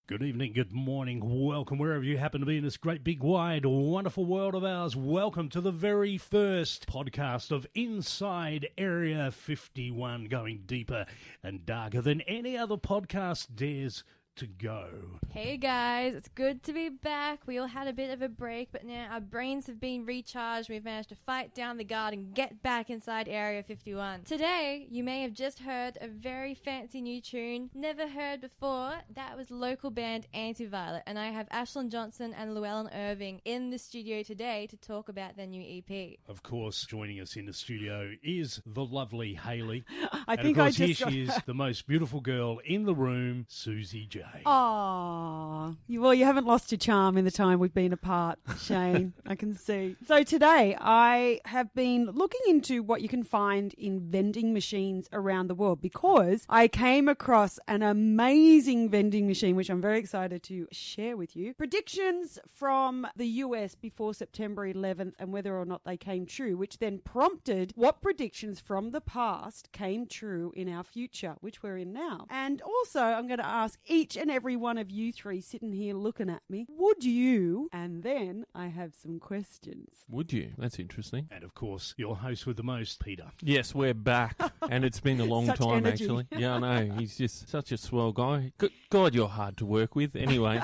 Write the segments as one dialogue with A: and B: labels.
A: Good evening, good morning, welcome wherever you happen to be in this great big wide wonderful world of ours. Welcome to the very first podcast of Inside Area 51, going deeper and darker than any other podcast dares to go.
B: Hey guys, it's good to be back. We all had a bit of a break, but now our brains have been recharged. We've managed to fight down the guard and get back inside Area 51. Today, you may have just heard a very fancy new tune, never heard before. That was local band Anti-Violet, and I have Ashlyn Johnson and Llewellyn Irving in the studio today to talk about their new EP.
A: Of course, joining us in the studio is the lovely Hayley. Here she is, the most beautiful girl in the room, Susie J.
C: Oh, well, you haven't lost your charm in the time we've been apart, Shane. I can see. So today I have been looking into what you can find in vending machines around the world because I came across an amazing vending machine, which I'm very excited to share with you. Predictions from the US before September 11th and whether or not they came true, which then prompted what predictions from the past came true in our future, which we're in now. And also I'm going to ask each and every one of you three sitting here looking at me, would you? And then I have some questions.
D: Would you? That's interesting.
A: And of course, your host with the most, Peter.
D: Yes, we're back. And it's been a long
C: Such
D: time,
C: energy.
D: actually. Yeah, I know. He's just such a swell guy. God, you're hard to work with. Anyway.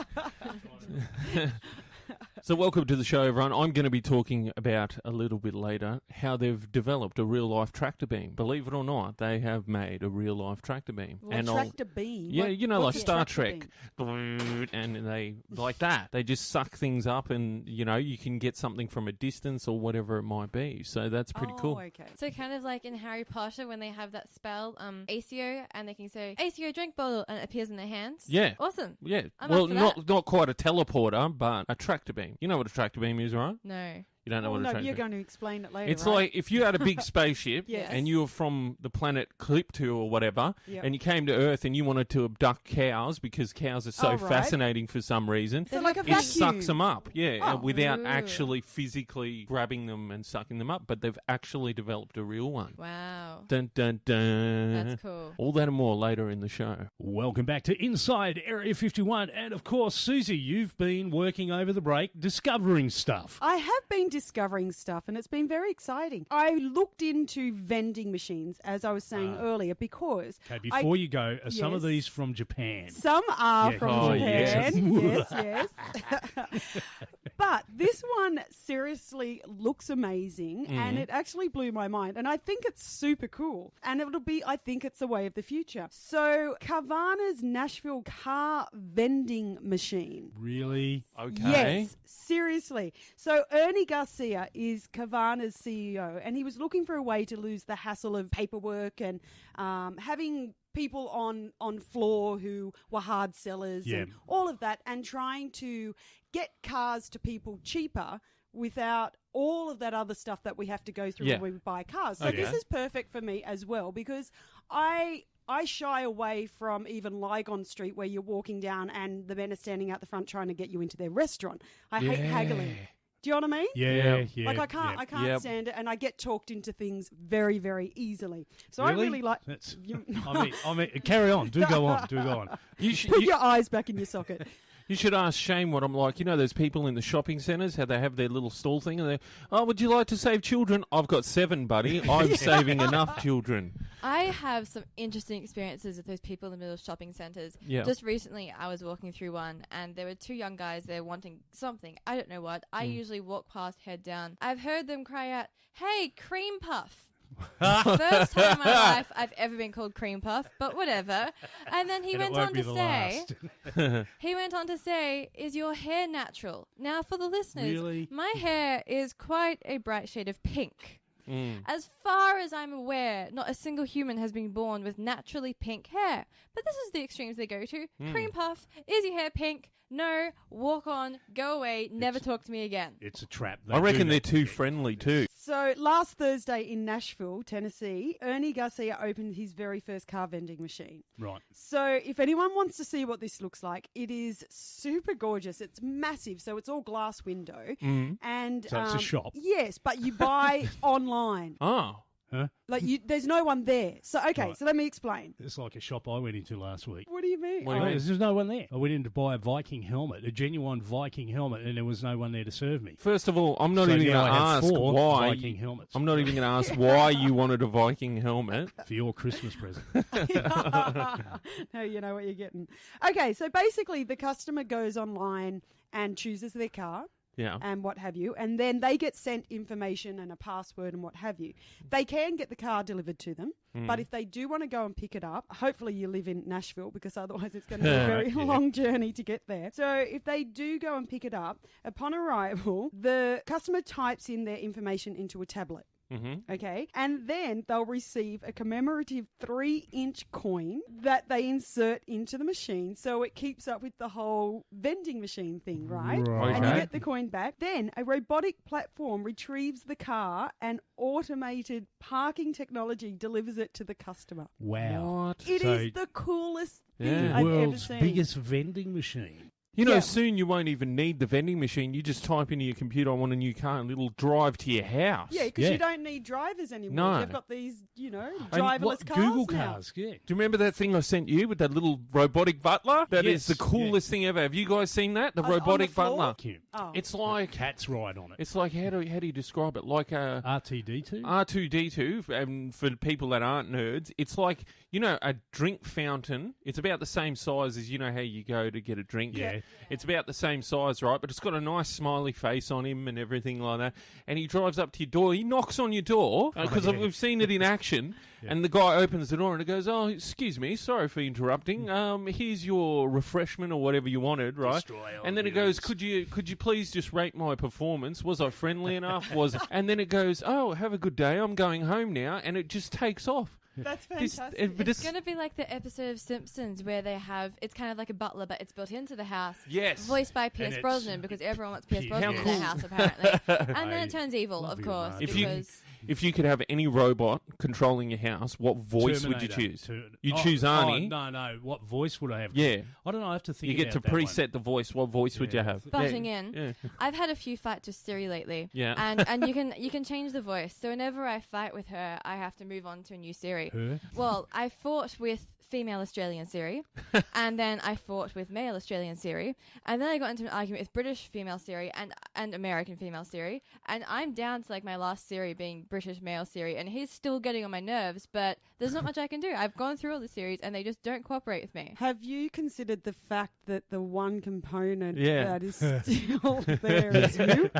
D: So welcome to the show, everyone. I'm going to be talking about a little bit later how they've developed a real-life tractor beam. Believe it or not, they have made a real-life tractor beam.
C: Tractor beam?
D: Yeah, you know, like
C: what's a
D: Star
C: tractor
D: Trek. And they, like that, they just suck things up and, you know, you can get something from a distance or whatever it might be. So that's pretty cool.
C: Okay.
B: So kind of like in Harry Potter when they have that spell, ACO, and they can say, ACO drink bottle, and it appears in their hands.
D: Yeah.
B: Awesome.
D: Yeah.
B: I'm
D: Well,
B: up for that.
D: not quite a teleporter, but a tractor beam. You know what a tractor beam is, right?
B: No.
D: You don't know what a
C: No,
D: tractor
C: you're
D: beam is.
C: going to explain it later.
D: It's
C: right?
D: like if you had a big spaceship
C: Yes.
D: and you were from the planet Cliptu or whatever,
C: Yep.
D: and you came to Earth and you wanted to abduct cows because cows are so
C: Oh, right.
D: fascinating for some reason.
C: So like a
D: It
C: vacuum.
D: sucks them up,
C: Oh.
D: without
B: Ooh.
D: actually physically grabbing them and sucking them up, but they've actually developed a real one.
B: Wow.
D: Dun, dun, dun.
B: That's cool.
D: All that and more later in the show.
A: Welcome back to Inside Area 51. And of course, Susie, you've been working over the break, discovering stuff.
C: I have been discovering stuff and it's been very exciting. I looked into vending machines, as I was saying earlier, because...
A: Okay, before you go, are some of
C: Yes.
A: these from Japan?
C: Some are
A: Yeah.
C: from
D: Oh,
C: Japan.
A: yes.
C: Yes. But this one seriously looks amazing and it actually blew my mind. And I think it's super cool. And I think it's the way of the future. So Carvana's Nashville car vending machine.
A: Really?
D: Okay.
C: Yes, seriously. So Ernie Garcia is Carvana's CEO, and he was looking for a way to lose the hassle of paperwork and having people on floor who were hard sellers and all of that, and trying to get cars to people cheaper without all of that other stuff that we have to go through when we buy cars. So this is perfect for me as well, because I shy away from even Lygon Street, where you're walking down and the men are standing out the front trying to get you into their restaurant. I hate haggling. Do you know what I mean?
A: Yeah.
C: Like I can't stand it, and I get talked into things very, very easily. So I really like.
A: That's, I mean, carry on. Do go on.
C: Put your eyes back in your socket.
D: You should ask Shane what I'm like. You know those people in the shopping centres, how they have their little stall thing, and they, would you like to save children? I've got 7, buddy. I'm saving enough children.
B: I have some interesting experiences with those people in the middle of shopping centres.
D: Yeah.
B: Just recently, I was walking through one, and there were 2 young guys there wanting something. I don't know what. I usually walk past, head down. I've heard them cry out, "Hey, cream puff." First time in my life I've ever been called cream puff, but whatever. And then he went on to say, "Is your hair natural?" Now, for the listeners,
A: Really?
B: my hair is quite a bright shade of pink. As far as I'm aware, not a single human has been born with naturally pink hair. But this is the extremes they go to. Cream puff, is your hair pink? No, walk on, go away, never talk to me again.
A: It's a trap.
D: I reckon they're too friendly too.
C: So last Thursday in Nashville, Tennessee, Ernie Garcia opened his very first car vending machine.
A: Right.
C: So if anyone wants to see what this looks like, it is super gorgeous. It's massive, so it's all glass window. And
A: So it's a shop?
C: Yes, but you buy online.
D: Oh.
A: Huh?
C: Like, there's no one there. So, okay,
A: Right.
C: so let me explain.
A: It's like a shop I went into last week.
C: What do you mean?
D: What do you mean?
A: There's no one there. I went in to buy a Viking helmet, a genuine Viking helmet, and there was no one there to serve me.
D: First of all, I'm not even
A: now
D: going to
A: I have
D: ask
A: 4
D: why.
A: Viking helmets
D: I'm not even going to ask why you wanted a Viking helmet.
A: for your Christmas present.
C: No, you know what you're getting. Okay, so basically the customer goes online and chooses their car
D: Yeah.
C: and what have you, and then they get sent information and a password and what have you. They can get the car delivered to them, but if they do want to go and pick it up, hopefully you live in Nashville because otherwise it's going to be a very long journey to get there. So if they do go and pick it up, upon arrival, the customer types in their information into a tablet.
D: Mm-hmm.
C: Okay. And then they'll receive a commemorative 3-inch coin that they insert into the machine so it keeps up with the whole vending machine thing, right?
A: Right.
C: And you
D: Okay.
C: get the coin back. Then a robotic platform retrieves the car and automated parking technology delivers it to the customer.
A: Wow.
D: What?
C: It
A: So-
C: is the coolest thing
D: Yeah.
C: I've
A: World's
C: ever seen.
A: biggest vending machine.
D: You know,
C: Yeah.
D: soon you won't even need the vending machine. You just type into your computer, I want a new car, and it'll drive to your house.
C: Yeah, because
A: Yeah.
C: you don't need drivers anymore.
D: No.
C: They've got these,
D: And
C: driverless
A: What,
C: cars
A: Google
C: now.
A: cars, yeah.
D: Do you remember that thing I sent you with that little robotic butler? That is
A: Yes,
D: the coolest thing ever. Have you guys seen that? The
C: On the
D: robotic
C: floor?
D: butler.
A: Cute.
C: Oh.
D: It's like
A: Cats ride on it.
D: it's like how do you describe it? Like a
A: R2D2?
D: R2D2, and for people that aren't nerds, it's like, you know, a drink fountain. It's about the same size as, you know, how you go to get a drink.
A: Yeah.
D: It's about the same size, right? But it's got a nice smiley face on him and everything like that. And he drives up to your door. He knocks on your door, because
A: yeah.
D: we've seen it in action.
A: Yeah.
D: And the guy opens the door and he goes, oh, excuse me, sorry for interrupting. Here's your refreshment or whatever you wanted, right?
A: Destroy all
D: And then it
A: yours.
D: goes, could you please just rate my performance? Was I friendly enough? And then it goes, oh, have a good day. I'm going home now. And it just takes off.
C: That's
D: This-
C: fantastic.
D: but
B: It's
D: it's-
B: going to be like the episode of Simpsons where they have, it's kind of like a butler, but it's built into the house.
D: Yes.
B: Voiced by Pierce
A: it's-
B: Brosnan, because everyone wants Pierce
A: How
B: Brosnan in
D: cool.
B: their house, apparently. And then
A: I
B: it turns evil,
A: love
B: of
A: you,
B: course,
A: Mark.
D: If you could have any robot controlling your house, what voice would you
A: Terminator.
D: choose? You choose Arnie.
A: No. What voice would I have?
D: Yeah.
A: I don't know. I have to think
D: You get to
A: about that one.
D: preset the voice. What voice would you
A: Yeah.
D: have?
B: Butting
D: yeah.
B: in.
D: Yeah.
B: I've had a few fights with Siri lately.
D: Yeah.
B: And you can change the voice. So whenever I fight with her, I have to move on to a new Siri.
A: Her?
B: Well, I fought with female Australian Siri, and then I fought with male Australian Siri, and then I got into an argument with British female Siri and American female Siri, and I'm down to like my last Siri being British male Siri, and he's still getting on my nerves, but there's not much I can do. I've gone through all the series, and they just don't cooperate with me.
C: Have you considered the fact that the one component
D: Yeah.
C: that is still there is you?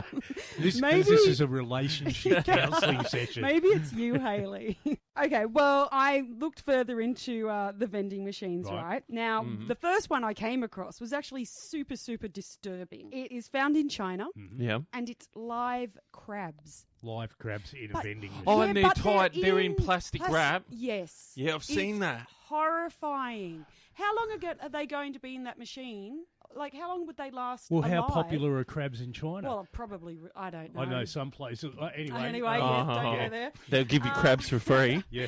A: This
C: Maybe-
A: is a relationship counselling session.
C: Maybe it's you, Hayley. Okay, well, I looked further into the vending machines,
A: Right.
C: right? Now, the first one I came across was actually super, super disturbing. It is found in China,
D: Yeah.
C: and it's live crabs.
A: Live crabs in a
C: But-
A: vending machine.
D: Oh,
C: Yeah,
D: and they're
C: but
D: tight. They're in plastic wrap.
C: Yes.
D: Yeah, I've seen
C: It's
D: that.
C: Horrifying. How long ago are they going to be in that machine? Like, how long would they last?
A: Well, how
C: alive?
A: popular are crabs in China?
C: Well, probably. I don't know.
A: I know some places. Anyway.
C: Anyway,
A: um,
C: yes, don't
D: Oh.
C: go there.
D: They'll give you crabs for free.
A: Yeah.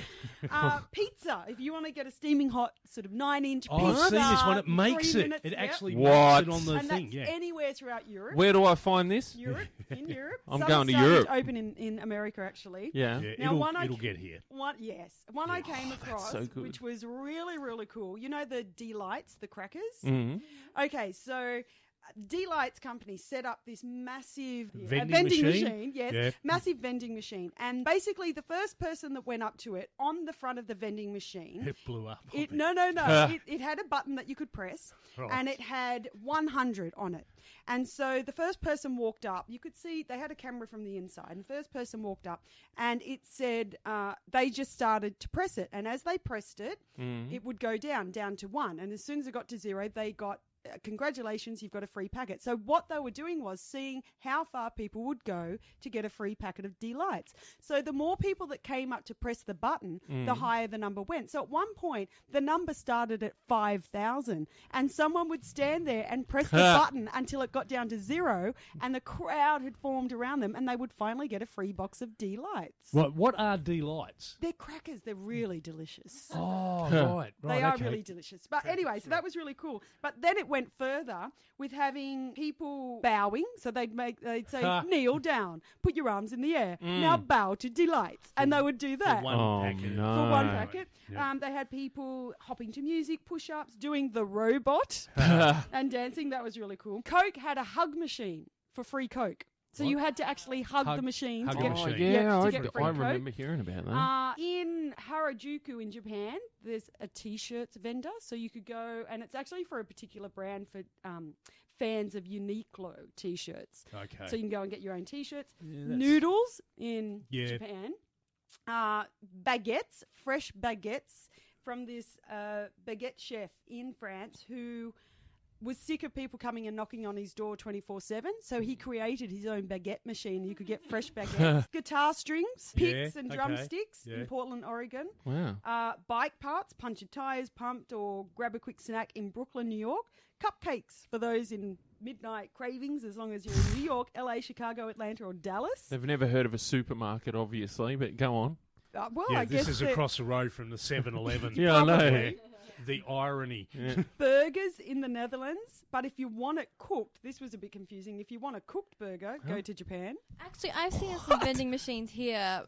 C: Pizza. If you want to get a steaming hot, sort of 9-inch
A: Oh,
C: pizza.
A: I've seen this one. It
C: 3
A: makes it.
C: minutes,
A: It
C: yep.
A: actually
D: What?
A: makes it on the
C: And
A: thing.
C: that's
A: Yeah.
C: anywhere throughout Europe.
D: Where do I find this?
C: Europe, in Europe.
D: I'm
C: Some
D: going to
C: started
D: Europe.
C: Open in America, actually.
D: Yeah.
A: Yeah,
C: Now, one
A: it'll
C: I-
A: get here.
C: One I came across,
D: so good.
C: which was really, really cool. You know the D-Lights, the crackers?
D: Mm.
C: Okay, so D-Lights company set up this massive
A: Vending machine?
C: yes,
A: Yeah.
C: massive vending machine. And basically the first person that went up to it on the front of the vending machine,
A: It blew up. on
C: it,
A: me.
C: no, it had a button that you could press,
A: Right.
C: and it had 100 on it. And so the first person walked up. You could see they had a camera from the inside. And the first person walked up, and it said they just started to press it. And as they pressed it, it would go down to 1. And as soon as it got to 0, they got congratulations, you've got a free packet. So what they were doing was seeing how far people would go to get a free packet of D-Lights. So the more people that came up to press the button, the higher the number went. So at one point, the number started at 5,000, and someone would stand there and press the button until it got down to 0, and the crowd had formed around them, and they would finally get a free box of D-Lights.
A: Right, what are delights?
C: They're crackers. They're really delicious.
A: Oh, right.
C: They are
A: okay.
C: really delicious. But anyway, so that was really cool. But then it went further with having people bowing. So they'd say, kneel down, put your arms in the air, now bow to delights. And they would do that.
A: For one packet.
D: No.
C: For one packet.
A: Yeah.
C: They had people hopping to music, push-ups, doing the robot and dancing. That was really cool. Coke had a hug machine for free Coke. So
A: What?
C: you had to actually hug the machine
A: hug
C: to
A: the
C: get
A: machine.
C: to get free
D: I
C: Coke.
D: remember hearing about that.
C: In Harajuku in Japan, there's a T-shirts vendor. So you could go, and it's actually for a particular brand for fans of Uniqlo T-shirts.
A: Okay.
C: So you can go and get your own T-shirts.
A: that's-
C: Noodles in
A: Yeah.
C: Japan. Baguettes, fresh baguettes from this baguette chef in France who was sick of people coming and knocking on his door 24/7. So he created his own baguette machine. You could get fresh baguettes. Guitar strings, picks
A: Yeah,
C: and
A: okay.
C: drumsticks
A: Yeah.
C: in Portland, Oregon.
D: Wow.
C: Bike parts, punctured tires, pumped, or grab a quick snack in Brooklyn, New York. Cupcakes for those in midnight cravings, as long as you're in New York, LA, Chicago, Atlanta, or Dallas.
D: They've never heard of a supermarket, obviously, but go on.
C: Well,
A: Yeah,
C: I
A: this
C: guess
A: is
C: they're
A: across the road from the 7-Eleven.
D: Yeah, I know.
C: probably
A: The irony.
D: Yeah.
C: burgers in the Netherlands. But if you want it cooked, this was a bit confusing. If you want a cooked burger, go to Japan.
B: Actually, I've seen some vending machines here,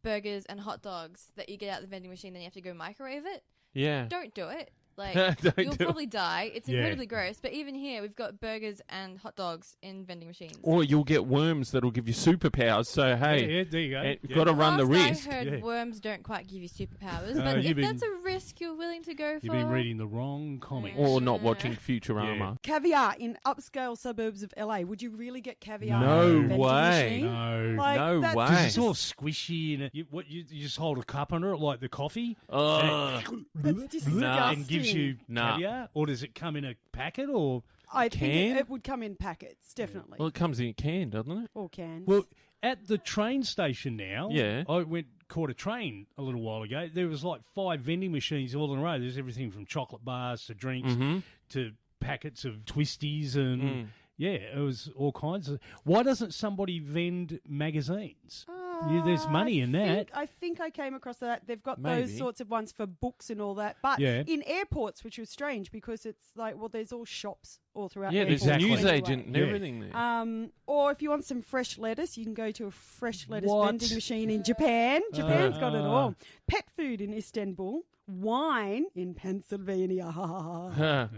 B: burgers and hot dogs that you get out the vending machine, then you have to go microwave it.
D: Yeah.
B: Don't do it. Like,
D: Don't
B: you'll
D: do it.
B: probably die. It's
A: Yeah.
B: incredibly gross. But even here, we've got burgers and hot dogs in vending machines.
D: Or you'll get worms that'll give you superpowers. So, hey,
A: Yeah, there you go.
D: you've got to run the
B: Last
D: risk.
B: I heard
A: Yeah.
B: worms don't quite give you superpowers,
A: No,
B: but
A: you've
B: if that's
A: been-
B: a risk you're willing to go for,
A: You've been reading the wrong comics.
D: Or not watching Futurama.
C: Caviar in upscale suburbs of LA. Would you really get caviar?
D: No
C: in a vending
D: way.
C: machine?
A: No.
C: Like,
D: No
C: that's
D: way.
A: Because it's all squishy and you just hold a cup under it like the coffee
D: Ugh.
C: That's disgusting.
A: and gives you
D: Nah.
A: caviar, or does it come in a packet or?
C: I think
D: Can?
C: it would come in packets, definitely.
D: Well, it comes in a can, doesn't it?
C: Or cans.
A: Well, at the train station now,
D: Yeah.
A: I caught a train a little while ago. There was like 5 vending machines all in a row. There's everything from chocolate bars to drinks to packets of twisties and yeah, it was all kinds of. Why doesn't somebody vend magazines? There's money in that.
C: I think I came across that. They've got
D: Maybe.
C: those sorts of ones for books and all that. But
A: Yeah.
C: in airports, which was strange because it's like, well, there's all shops all throughout
D: Yeah, there's
C: airports
D: a
A: Exactly.
D: news
C: anyway.
D: agent and
A: Yeah.
D: everything there.
C: Or if you want some fresh lettuce, you can go to a fresh lettuce
A: What?
C: vending machine in Japan. Japan's got it all. Pet food in Istanbul. Wine in Pennsylvania.
D: Huh.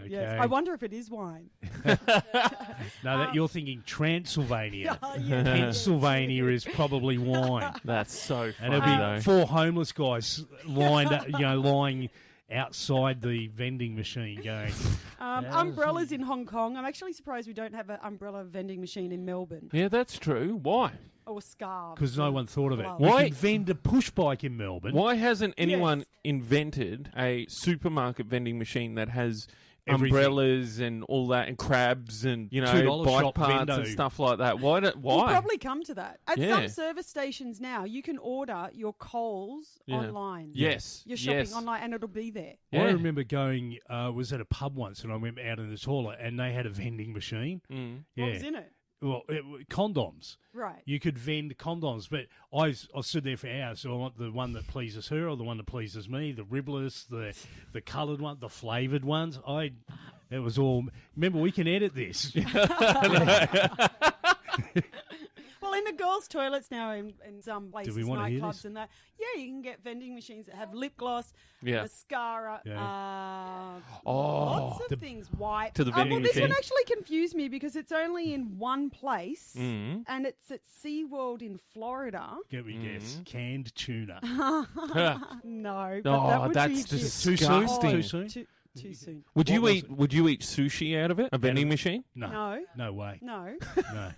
C: Yes,
A: Okay.
C: I wonder if it is wine.
A: No, that you're thinking Transylvania.
C: Yeah.
A: Pennsylvania is probably wine.
D: That's so
A: And
D: funny,
A: there'll
D: though.
A: be 4 homeless guys lined up, lying outside the vending machine going,
C: Umbrellas in Hong Kong. I'm actually surprised we don't have an umbrella vending machine in Melbourne.
D: Yeah, that's true. Why?
C: Or scarves.
A: because no one thought of it.
C: Gloves.
A: We
D: Why-
A: can vend a push bike in Melbourne.
D: Why hasn't anyone
C: Yes.
D: invented a supermarket vending machine that has
A: Everything.
D: umbrellas and all that, and crabs and
A: $2
D: bike
A: shop
D: parts
A: vendo.
D: and stuff like that? Why?
C: We'll
D: Why?
C: probably come to that. At
D: Yeah.
C: some service stations now, you can order your Coles
D: Yeah.
C: online.
D: Yes.
C: You're shopping
D: yes.
C: online and it'll be there.
D: Yeah.
A: I remember going, was at a pub once, and I went out in the toilet, and they had a vending machine.
D: Mm.
A: Yeah,
C: What was in it?
A: well, condoms.
C: Right.
A: You could vend condoms, but I stood there for hours. So I want the one that pleases her, or the one that pleases me, the ribless, the coloured one, the flavoured ones. It was all. Remember, we can edit this.
C: Well, in the girls' toilets now, in some places,
A: we wanna hear
C: nightclubs
A: this?
C: and that, yeah, you can get vending machines that have lip gloss,
D: Yeah.
C: mascara,
D: Oh,
C: lots of things. White.
D: to the vending
C: well, this one
D: machine.
C: actually confused me because it's only in one place,
D: Mm.
C: and it's at SeaWorld in Florida.
A: Get me guess, canned tuna.
C: No, but
D: Oh,
C: that would
D: that's
C: be
D: disgusting.
A: Too soon?
C: Too soon.
D: Would you
A: What was
D: eat? Would you eat sushi out of it? A vending machine?
A: No,
C: No,
A: no way.
C: no,
A: No.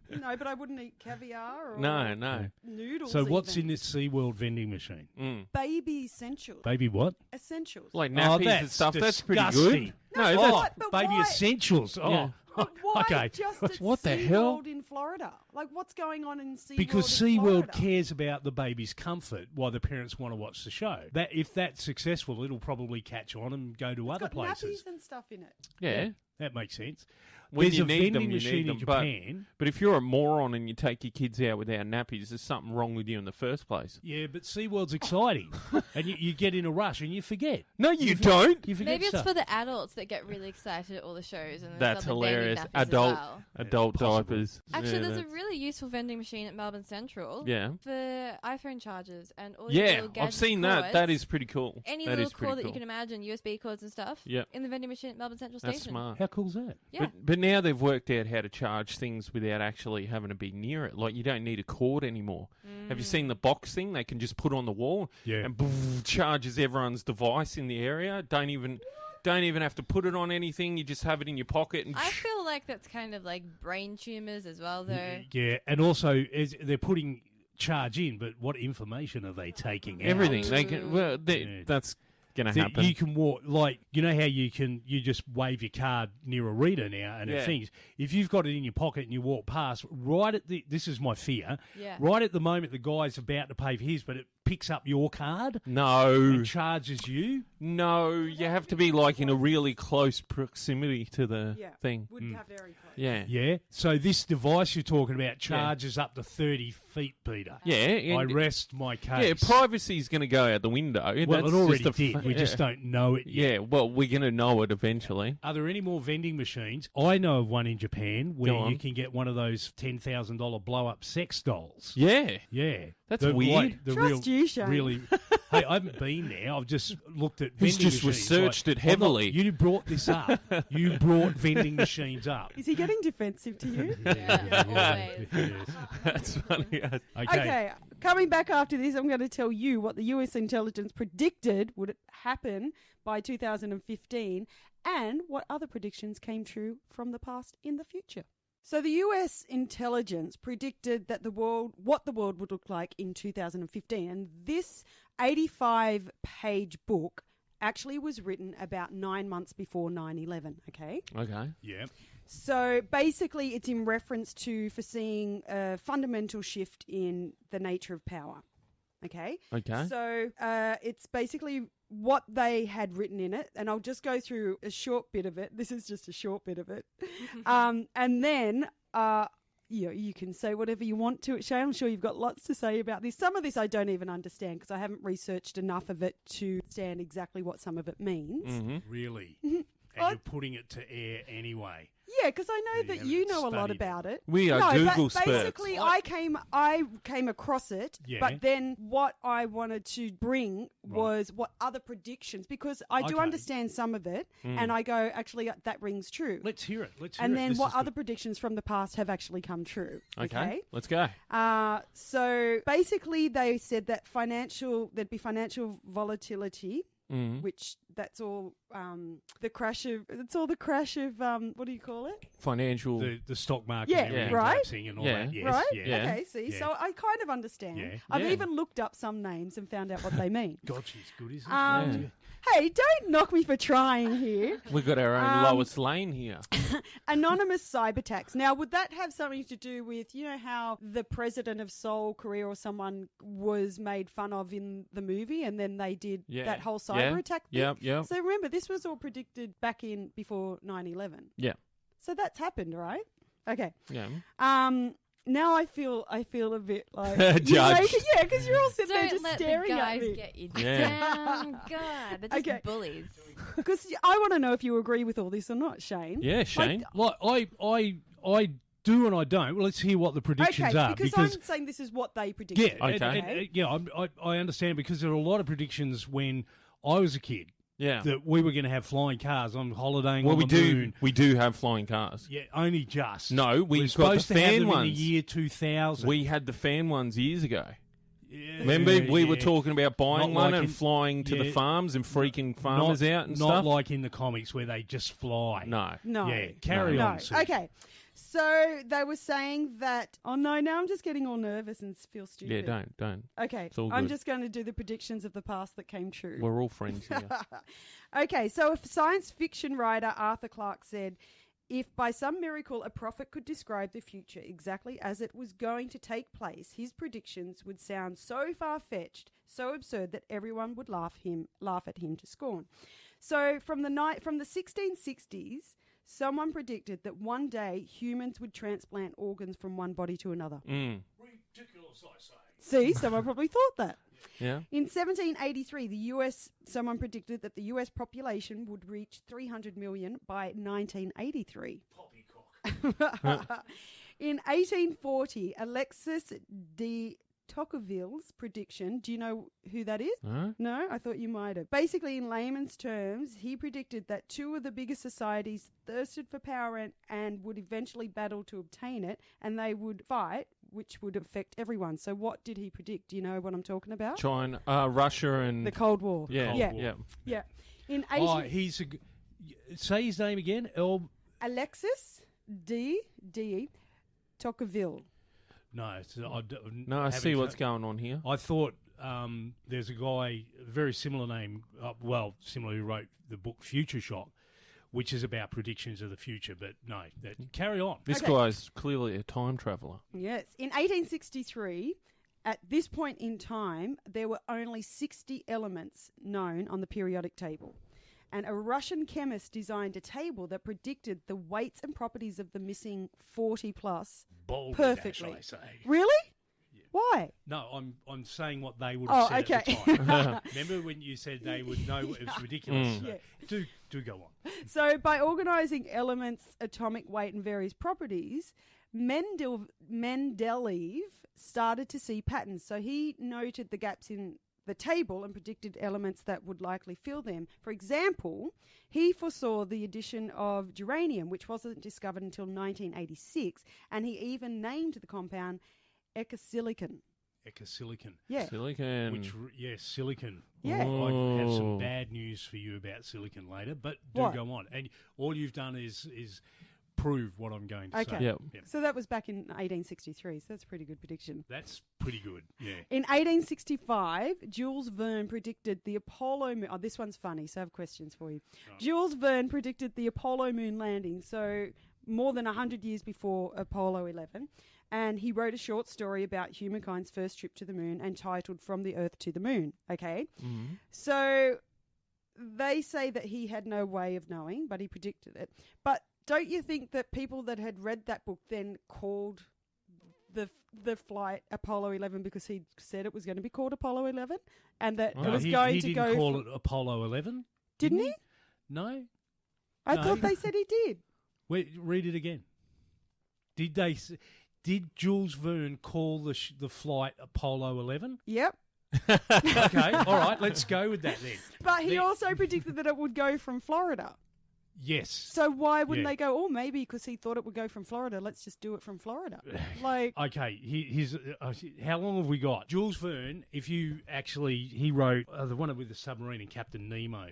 C: no. But I wouldn't eat caviar or
D: No, no.
C: noodles.
A: So what's
C: even.
A: in this SeaWorld vending machine?
D: Mm.
C: Baby essentials?
A: Baby what?
C: Essentials.
D: Like
A: Oh,
D: nappies and
A: that's
D: stuff. That's pretty
A: disgusting.
D: good.
C: No,
D: No,
C: but
D: that's
C: what- but
A: Baby
C: why-
A: essentials. Oh,
D: Yeah.
C: But why
A: okay.
C: just at
D: What the hell?
C: SeaWorld in Florida? Like, what's going on in SeaWorld
A: Because
C: in
A: SeaWorld
C: Florida?
A: cares about the baby's comfort while the parents want to watch the show. That if that's successful, it'll probably catch on and go to
C: It's
A: other
C: got
A: places.
C: nappies and stuff in it.
D: yeah.
A: That makes sense.
D: when
A: there's
D: you
A: a
D: need them,
A: vending
D: you
A: machine
D: need
A: in
D: them.
A: Japan.
D: But if you're a moron and you take your kids out without nappies, there's something wrong with you in the first place.
A: Yeah, but SeaWorld's exciting. And you get in a rush and you forget.
D: No, you don't.
A: You forget
B: Maybe it's
A: stuff.
B: for the adults that get really excited at all the shows. And
D: That's hilarious. Adult
A: Possible.
D: diapers.
B: Actually,
D: Yeah,
B: there's a
D: that's-
B: really useful vending machine at Melbourne Central.
D: Yeah.
B: For iPhone chargers and all your
D: Yeah,
B: little
D: I've
B: gadget
D: seen that.
B: cords.
D: That is pretty cool.
B: Any
D: that
B: little
D: is pretty
B: cord that
D: cool.
B: you can imagine, USB cords and stuff.
D: Yep.
B: In the vending machine at Melbourne Central
D: That's
B: Station.
D: smart.
A: How cool's that?
B: Yeah.
D: But now they've worked out how to charge things without actually having to be near it. Like, you don't need a cord anymore. Have you seen the box thing? They can just put on the wall
A: Yeah.
D: and charges everyone's device in the area. Don't even have to put it on anything. You just have it in your pocket. And
B: I feel like that's kind of like brain tumors as well, though.
A: Yeah, and also they're putting charge in, but what information are they taking out?
D: everything they can. Well,
A: Yeah.
D: that's gonna
A: So
D: happen.
A: you can walk, like, you know how you just wave your card near a reader now and it
D: Yeah.
A: thinks, if you've got it in your pocket and you walk past, this is my fear,
B: Yeah.
A: right at the moment the guy's about to pay for his, but it picks up your card
D: No,
A: and charges you.
D: no, you have to be like in a really close proximity to the
C: Yeah.
D: thing.
C: Would have very close.
D: Yeah,
A: Yeah. So this device you're talking about charges up to 30 feet, Peter.
D: yeah.
A: I
D: and-
A: rest my
D: yeah,
A: case.
D: privacy's going to go out the window.
A: Well,
D: That's
A: it already
D: just a
A: did. We just don't know it yet.
D: Yeah, well, we're going to know it eventually.
A: Are there any more vending machines? I know of one in Japan where
D: Go on.
A: you can get one of those $10,000 blow-up sex dolls.
D: Yeah,
A: Yeah.
D: That's
A: The-
D: weird.
A: like, the
C: Trust you, Shane.
A: Really. Hey, I haven't been there. I've just looked at
D: He's
A: vending
D: just
A: machines.
D: researched it
A: I'm not-
D: heavily.
A: you brought this up. You brought vending machines up.
C: Is he getting defensive to you?
B: Yeah, always.
A: Yes.
D: that's funny.
A: Okay.
C: Okay, coming back after this, I'm going to tell you what the US intelligence predicted would happen by 2015 and what other predictions came true from the past in the future. So the US intelligence predicted that what the world would look like in 2015, and this 85-page book actually was written about 9 months before 9/11, okay?
D: Okay.
A: Yeah.
C: So basically, it's in reference to foreseeing a fundamental shift in the nature of power. Okay.
D: Okay.
C: So it's basically what they had written in it, and I'll just go through a short bit of it. This is just a short bit of it, and then you can say whatever you want to it, Shay. I'm sure you've got lots to say about this. Some of this I don't even understand because I haven't researched enough of it to understand exactly what some of it means.
D: Mm-hmm.
A: Really. And you're putting it to air anyway.
C: Yeah, because I know
A: You
C: that
A: haven't
C: you know a lot
A: studied it.
C: about it.
D: We are
C: no,
D: Google
C: but
D: spurts.
C: basically, I came across it,
A: Yeah.
C: but then what I wanted to bring was what other predictions, because I do
A: Okay.
C: understand some of it, and I go, actually, that rings true.
A: Let's hear it. Let's hear
C: And
A: it.
C: then
A: This
C: what
A: is
C: other
A: good.
C: predictions from the past have actually come true.
D: Okay. Let's go.
C: So basically, they said that there'd be financial volatility.
D: Mm.
C: Which that's all the crash of what do you call it?
D: Financial.
A: The stock market
C: Yeah,
A: and everything
C: right?
A: collapsing and all
D: Yeah.
A: that. Yes,
C: Right?
A: Yeah.
D: Yeah.
C: Okay, see,
A: Yeah.
C: so I kind of understand.
A: Yeah.
C: I've
D: Yeah.
C: even looked up some names and found out what they mean.
A: God, she's good, isn't
C: Um,
A: she?
C: Hey, don't knock me for trying here.
D: We've got our own
C: Um,
D: Lois Lane here.
C: Anonymous cyber attacks. Now, would that have something to do with, how the president of Seoul, Korea, or someone was made fun of in the movie, and then they did
D: Yeah.
C: that whole cyber attack thing?
D: Yeah.
C: So remember, this was all predicted back in before 9/11.
D: Yeah.
C: So that's happened, right? Okay.
D: Yeah.
C: Now I feel a bit like
D: Judged.
C: yeah, because you're all sitting there
B: Don't
C: just
B: let the
C: staring at
B: guys
C: me.
B: get you
D: Yeah.
B: down. God, they're just
C: Okay.
B: bullies.
C: Because I want to know if you agree with all this or not, Shane.
D: Yeah, Shane.
A: Like, I do and I don't. Well, let's hear what the predictions
C: Okay,
A: are.
C: because I'm saying this is what they predicted.
A: yeah,
D: Okay.
A: I understand because there are a lot of predictions when I was a kid
D: Yeah.
A: that we were going to have flying cars on holidaying
D: Well,
A: on
D: we
A: the
D: do.
A: moon.
D: We do have flying cars.
A: Yeah, only just.
D: No,
A: we're
D: we've got the
A: supposed to have
D: fan
A: them in
D: ones.
A: the year 2000.
D: We had the fan ones years ago.
A: Yeah,
D: Remember, we were
A: yeah.
D: talking about buying
A: Not
D: one
A: like
D: and
A: in-
D: flying to the
A: yeah.
D: farms and freaking farmers out and
A: not
D: stuff.
A: like in the comics where they just fly.
D: No.
C: No.
A: Yeah, carry
C: No.
A: on. Sue.
C: Okay. So they were saying that. Oh no! Now I'm just getting all nervous and feel stupid.
D: Yeah, don't.
C: Okay,
D: It's all
C: I'm
D: good.
C: just going to do the predictions of the past that came true.
D: We're all friends here.
C: Okay, so a science fiction writer, Arthur Clarke, said, if by some miracle a prophet could describe the future exactly as it was going to take place, his predictions would sound so far-fetched, so absurd that everyone would laugh at him to scorn. So from the 1660s, someone predicted that one day humans would transplant organs from one body to another.
A: Ridiculous, I say.
C: See, someone probably thought that.
D: Yeah.
C: In 1783, someone predicted that the US population would reach 300 million by 1983.
A: Poppycock.
C: In 1840, Alexis de Tocqueville's prediction, do you know who that is?
D: Huh?
C: No, I thought you might have. Basically, in layman's terms, he predicted that two of the biggest societies thirsted for power and would eventually battle to obtain it, and they would fight, which would affect everyone. So what did he predict? Do you know what I'm talking about?
D: China, Russia, and
C: The Cold War.
D: yeah,
A: Cold
C: yeah.
A: War.
D: yeah.
C: Yeah. In
A: Say his name again.
C: Alexis de Tocqueville.
A: No,
D: No, I see what's going on here.
A: I thought there's a guy, very similar name, similar, who wrote the book Future Shock, which is about predictions of the future. But no, carry on.
D: This
C: Okay.
D: guy's clearly a time traveller.
C: Yes. In 1863, at this point in time, there were only 60 elements known on the periodic table. And a Russian chemist designed a table that predicted the weights and properties of the missing 40 plus
A: Bold
C: perfectly.
A: dash, I say.
C: Really? Why?
A: No, I'm saying what they would have said at the
C: okay.
A: time. Remember when you said they would know it was ridiculous? So
C: Yeah.
A: do go on.
C: So by organising elements, atomic weight and various properties, Mendeleev started to see patterns. So he noted the gaps in the table and predicted elements that would likely fill them. For example, he foresaw the addition of germanium, which wasn't discovered until 1986, and he even named the compound ecosilicon.
A: Ecosilicon.
C: Yeah.
D: Silicon.
A: Silicon.
C: Yeah.
A: I have some
D: Oh.
A: bad news for you about silicon later, but
C: What?
A: go on. And all you've done is prove what I'm going to
C: Okay.
A: say.
D: Yep.
C: So that was back in 1863, so that's a pretty good prediction.
A: That's pretty good. Yeah.
C: In 1865, Jules Verne predicted the Apollo moon. Oh, this one's funny, so I have questions for you.
A: Right.
C: Jules Verne predicted the Apollo moon landing, so more than 100 years before Apollo 11. And he wrote a short story about humankind's first trip to the moon entitled From the Earth to the Moon. Okay?
D: Mm-hmm.
C: So they say that he had no way of knowing, but he predicted it. But don't you think that people that had read that book then called the flight Apollo 11 because he said it was going to be called Apollo 11 and that it was
A: he
C: going to
A: didn't
C: go...
A: call it Apollo 11?
C: Didn't he?
A: No.
C: I
A: No.
C: thought they said he did.
A: Wait, read it again. Did Jules Verne call the flight Apollo 11?
C: Yep.
A: Okay, all right, let's go with that then.
C: But he
A: The-
C: also predicted that it would go from Florida.
A: Yes.
C: So why wouldn't
A: Yeah.
C: they go, oh, maybe because he thought it would go from Florida, let's just do it from Florida? Like,
A: Okay, how long have we got? Jules Verne, he wrote the one with the submarine and Captain Nemo.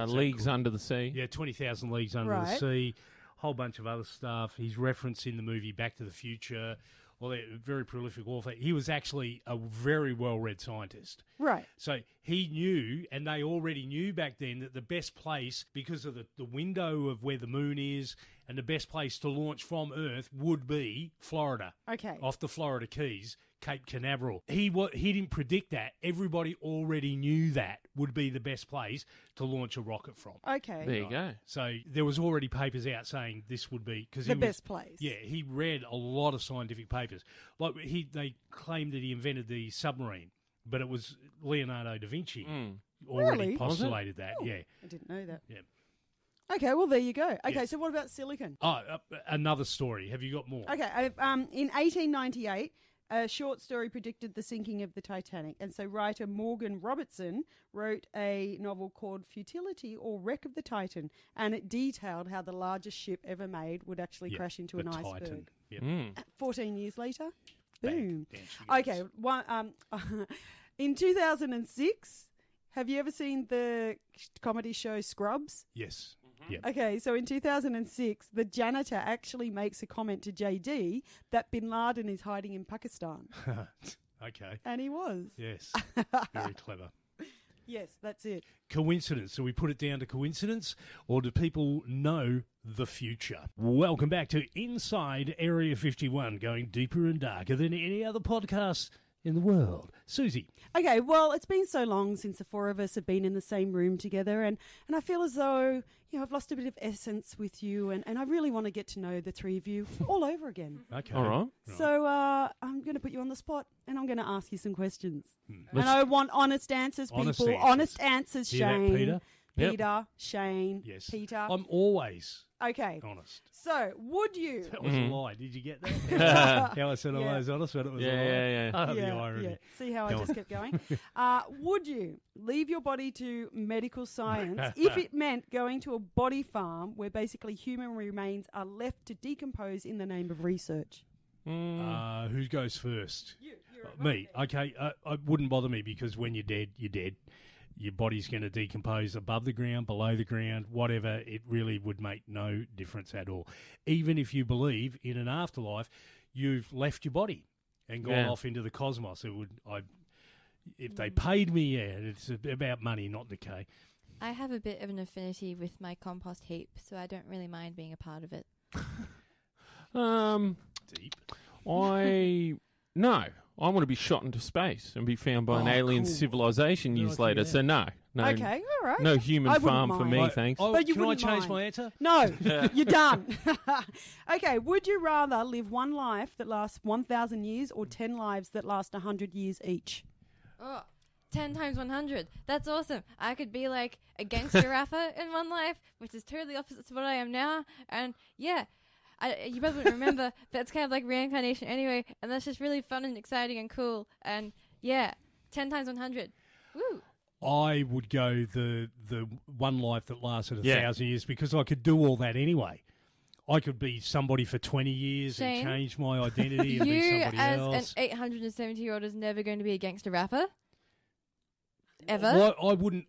D: Leagues under the sea.
A: Yeah, 20,000 Leagues Under the
C: Right.
A: Sea, whole bunch of other stuff. He's referenced in the movie Back to the Future. Well, a very prolific author. He was actually a very well-read scientist.
C: right.
A: So he knew, and they already knew back then, that the best place, because of the window of where the moon is, and the best place to launch from Earth would be Florida,
C: Okay.
A: off the Florida Keys, Cape Canaveral. He didn't predict that. Everybody already knew that would be the best place to launch a rocket from.
C: Okay.
D: There you go.
A: So there was already papers out saying this would be...
C: The best place.
A: Yeah, he read a lot of scientific papers. Like they claimed that he invented the submarine, but it was Leonardo da Vinci already
C: Really?
A: postulated that.
C: Oh.
A: Yeah.
C: I didn't know that.
A: Yeah.
C: Okay, well, there you go. Okay,
A: Yes.
C: so what about silicon?
A: Oh, another story. Have you got more?
C: Okay, in 1898, a short story predicted the sinking of the Titanic. And so writer Morgan Robertson wrote a novel called Futility or Wreck of the Titan. And it detailed how the largest ship ever made would actually
A: Yeah,
C: crash into
A: the
C: an
A: Titan.
C: iceberg.
A: Yep.
D: Mm.
C: 14 years later,
A: Bang.
C: boom.
A: Down she goes.
C: Okay, in 2006, have you ever seen the comedy show Scrubs?
A: Yes. Yep.
C: Okay, so in 2006, the janitor actually makes a comment to JD that Bin Laden is hiding in Pakistan.
A: Okay.
C: And he was.
A: Yes. Very clever.
C: Yes, that's it.
A: Coincidence. So we put it down to coincidence, or do people know the future? Welcome back to Inside Area 51, going deeper and darker than any other podcast in the world. Susie.
C: Okay, well, it's been so long since the four of us have been in the same room together, and I feel as though, I've lost a bit of essence with you, and I really want to get to know the three of you all over again.
A: Okay.
D: All right.
C: So I'm going to put you on the spot, and I'm going to ask you some questions. And
D: Let's-
C: I want honest answers, people.
A: Honest answers.
C: Honest answers,
A: Hear that,
C: Shane.
A: Peter?
D: Yep.
C: Peter, Shane,
A: Yes.
C: Peter.
A: I'm always
C: Okay,
A: honest.
C: so would you...
A: That was
D: Mhm.
A: a lie. Did you get that? How I said I
C: Yeah.
A: was honest when it was a lie?
D: Yeah.
A: Oh, the irony.
C: See how
A: Go
C: I
A: on.
C: just kept going? Would you leave your body to medical science if it meant going to a body farm where basically human remains are left to decompose in the name of research?
A: Who goes first?
C: You're
A: Me. Okay. It wouldn't bother me because when you're dead, you're dead. Your body's going to decompose above the ground, below the ground, whatever. It really would make no difference at all. Even if you believe in an afterlife, you've left your body and gone
D: Yeah.
A: off into the cosmos. It would. If they paid me, it's about money, not decay.
B: I have a bit of an affinity with my compost heap, so I don't really mind being a part of it.
A: Deep.
D: I want to be shot into space and be found by an
A: Oh,
D: alien
A: cool.
D: civilization
A: No, I
D: years
A: think
D: later.
A: that-
D: So no,
C: Okay, all right.
D: no human
C: I wouldn't
D: farm for me,
C: mind.
D: thanks.
A: Oh,
C: But you
A: can I
C: wouldn't
A: change
C: mind.
A: my answer?
C: No, you're done. Okay, would you rather live one life that lasts 1,000 years or 10 lives that last 100 years each?
B: Oh, 10 times 100. That's awesome. I could be like a gangster rapper in one life, which is totally opposite to what I am now. And yeah, you probably wouldn't remember, but it's kind of like reincarnation anyway. And that's just really fun and exciting and cool. And yeah, 10 times 100. Woo.
A: I would go the one life that lasted
D: Yeah.
A: 1,000 years because I could do all that anyway. I could be somebody for 20 years
B: Shane?
A: and change my identity and be
B: You,
A: somebody
B: as
A: else.
B: an 870-year-old, is never going to be a gangster rapper. Ever.
A: Well, I wouldn't.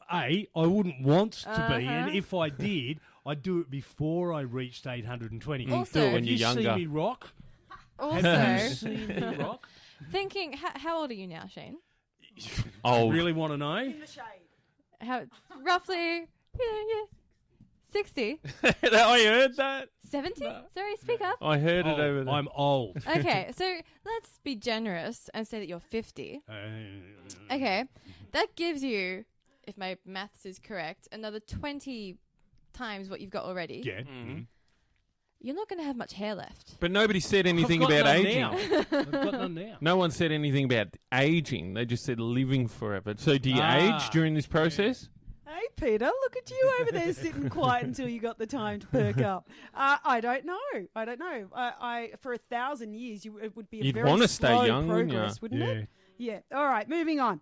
A: I wouldn't want to be, and
B: Uh-huh.
A: if I did, I'd do it before I reached 820.
D: Mm,
B: Also-
D: do it
A: Have
D: when
A: you
D: you're younger.
A: seen me rock?
B: Also,
A: Have you seen me rock?
B: thinking, how old are you now, Shane?
D: Old.
A: Really want to know?
C: In the shade.
B: How roughly? Yeah, 60,
D: I heard that.
B: 70. Sorry, speak up.
D: I heard it
A: Oh,
D: over there.
A: I'm old.
B: Okay, so let's be generous and say that you're 50. Okay, that gives you, if my maths is correct, another 20 times what you've got already.
A: Yeah.
D: Mhm.
B: You're not going to have much hair left.
D: But nobody said anything
A: I've got
D: about
A: none
D: aging.
A: now. I've got none now.
D: No one said anything about aging. They just said living forever. So do you age during this process?
C: Hey, Peter, look at you over there sitting quiet until you got the time to perk up. I don't know. I for 1,000 years, it would be a
D: You'd
C: very
D: wanna stay
C: slow
D: young, wouldn't ya?
C: progress, wouldn't
A: Yeah.
C: it? Yeah. All right, moving on.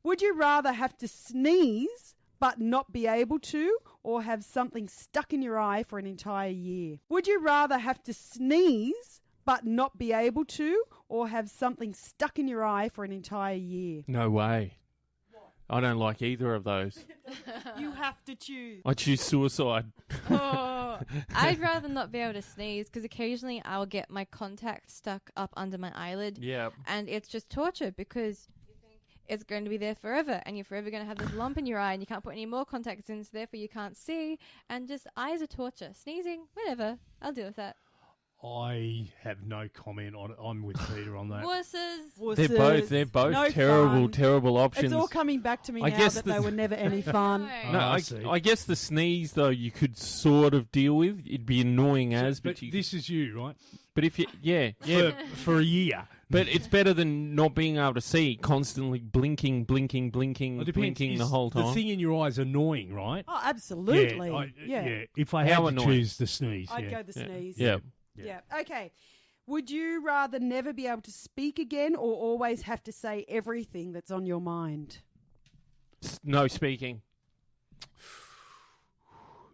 C: Would you rather have to sneeze but not be able to, or have something stuck in your eye for an entire year? Would you rather have to sneeze but not be able to, or have something stuck in your eye for an entire year?
D: No way. I don't like either of those.
C: You have to choose.
D: I choose suicide.
B: Oh, I'd rather not be able to sneeze because occasionally I'll get my contact stuck up under my eyelid.
D: Yeah.
B: And it's just torture because you think it's going to be there forever and you're forever going to have this lump in your eye and you can't put any more contacts in, so therefore you can't see. And just eyes are torture. Sneezing, whatever. I'll deal with that.
A: I have no comment on it. I'm with Peter on that.
B: Wusses.
D: They're both
C: No
D: terrible,
C: fun.
D: terrible options.
C: It's all coming back to me
D: I
C: now
D: guess
C: that
D: the-
C: they were never any fun.
B: No.
D: No,
A: Oh, I
D: I,
A: see.
D: I guess the sneeze though you could sort of deal with. It'd be annoying as,
A: But
D: but you.
A: this is you, right?
D: But if you, yeah.
A: For a year.
D: But it's better than not being able to see, constantly blinking,
A: It depends.
D: blinking the
A: Is
D: whole time.
A: The thing in your eyes annoying, right?
C: Oh, absolutely.
A: Yeah. If I
D: How
A: had to
D: annoying.
A: choose the sneeze,
C: I'd
A: yeah.
C: go the sneeze.
D: Yeah.
C: Yeah. Okay. Would you rather never be able to speak again or always have to say everything that's on your mind?
D: No speaking.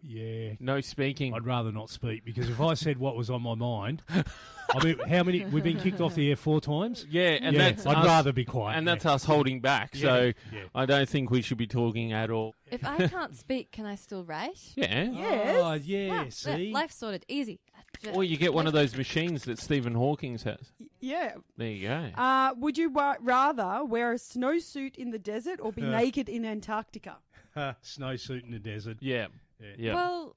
A: Yeah.
D: No speaking.
A: I'd rather not speak because if I said what was on my mind, I mean, how many? We've been kicked off the air 4 times.
D: Yeah, and
A: Yeah,
D: that's
A: I'd
D: us,
A: rather be quiet.
D: and that's us holding back.
A: Yeah,
D: So
A: yeah.
D: I don't think we should be talking at all.
B: If I can't speak, can I still write?
D: Yeah.
C: Yes.
A: Oh, yeah.
B: Wow,
A: See.
B: life's sorted. Easy.
D: Or you get one of those machines that Stephen Hawking has.
C: Yeah.
D: There you go.
C: Would you rather wear a snowsuit in the desert or be naked in Antarctica?
A: Snowsuit in the desert.
D: Yeah.
A: Yeah.
D: Yeah.
B: Well,